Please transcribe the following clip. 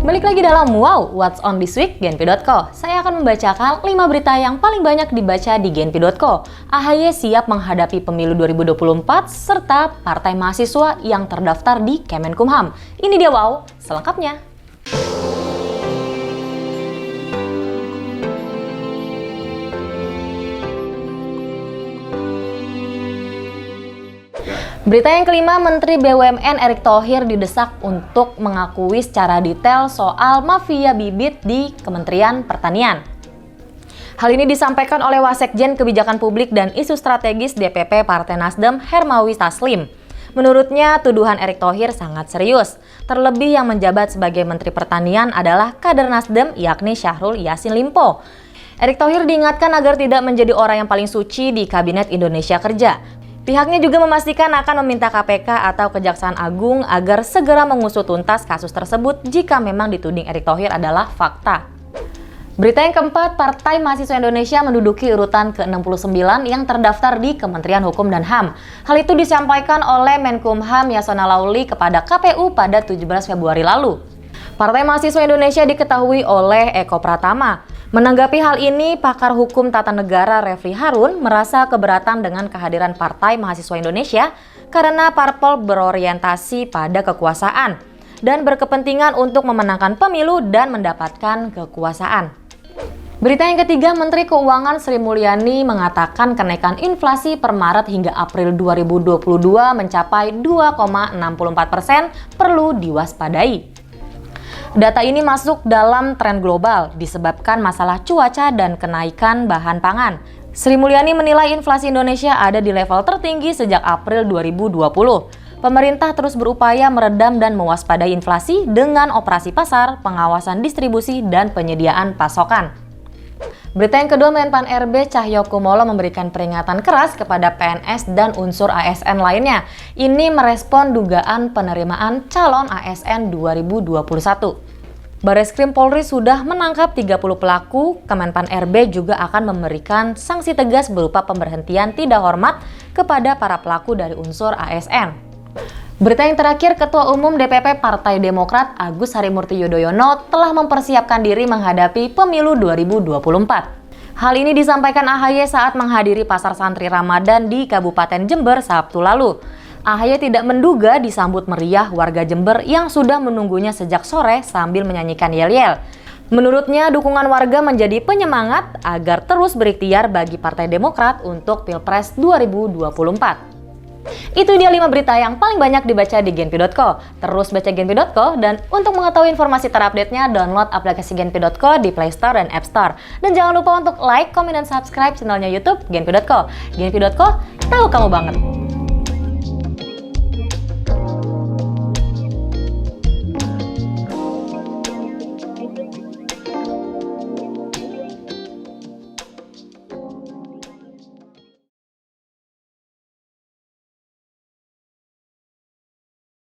Balik lagi dalam Wow, What's on this week Genpi.co. Saya akan membacakan 5 berita yang paling banyak dibaca di Genpi.co. AHY siap menghadapi pemilu 2024 serta partai mahasiswa yang terdaftar di Kemenkumham. Ini dia Wow, selengkapnya. Berita yang kelima, Menteri BUMN Erick Thohir didesak untuk mengakui secara detail soal mafia bibit di Kementerian Pertanian. Hal ini disampaikan oleh Wasekjen Kebijakan Publik dan Isu Strategis DPP Partai Nasdem Hermawi Taslim. Menurutnya, tuduhan Erick Thohir sangat serius. Terlebih yang menjabat sebagai Menteri Pertanian adalah kader Nasdem yakni Syahrul Yassin Limpo. Erick Thohir diingatkan agar tidak menjadi orang yang paling suci di Kabinet Indonesia Kerja. Pihaknya juga memastikan akan meminta KPK atau Kejaksaan Agung agar segera mengusut tuntas kasus tersebut jika memang dituding Erick Thohir adalah fakta. Berita yang keempat, Partai Mahasiswa Indonesia menduduki urutan ke-69 yang terdaftar di Kementerian Hukum dan HAM. Hal itu disampaikan oleh Menkumham Yasona Lauli kepada KPU pada 17 Februari lalu. Partai Mahasiswa Indonesia diketahui oleh Eko Pratama. Menanggapi hal ini, pakar hukum tata negara Refli Harun merasa keberatan dengan kehadiran Partai Mahasiswa Indonesia karena parpol berorientasi pada kekuasaan dan berkepentingan untuk memenangkan pemilu dan mendapatkan kekuasaan. Berita yang ketiga, Menteri Keuangan Sri Mulyani mengatakan kenaikan inflasi per Maret hingga April 2022 mencapai 2,64% perlu diwaspadai. Data ini masuk dalam tren global disebabkan masalah cuaca dan kenaikan bahan pangan. Sri Mulyani menilai inflasi Indonesia ada di level tertinggi sejak April 2020. Pemerintah terus berupaya meredam dan mewaspadai inflasi dengan operasi pasar, pengawasan distribusi, dan penyediaan pasokan. Berita yang kedua, Menpan RB Cahyokumolo memberikan peringatan keras kepada PNS dan unsur ASN lainnya. Ini merespon dugaan penerimaan calon ASN 2021. Bareskrim Polri sudah menangkap 30 pelaku. Kemenpan RB juga akan memberikan sanksi tegas berupa pemberhentian tidak hormat kepada para pelaku dari unsur ASN. Berita yang terakhir, Ketua Umum DPP Partai Demokrat Agus Harimurti Yudhoyono telah mempersiapkan diri menghadapi pemilu 2024. Hal ini disampaikan AHY saat menghadiri pasar santri Ramadan di Kabupaten Jember Sabtu lalu. AHY tidak menduga disambut meriah warga Jember yang sudah menunggunya sejak sore sambil menyanyikan yel-yel. Menurutnya, dukungan warga menjadi penyemangat agar terus berikhtiar bagi Partai Demokrat untuk Pilpres 2024. Itu dia 5 berita yang paling banyak dibaca di Genpi.co. Terus baca Genpi.co dan untuk mengetahui informasi terupdate-nya, download aplikasi Genpi.co di Play Store dan App Store. Dan jangan lupa untuk like, komen, dan subscribe channelnya YouTube Genpi.co. Genpi.co, tahu kamu banget.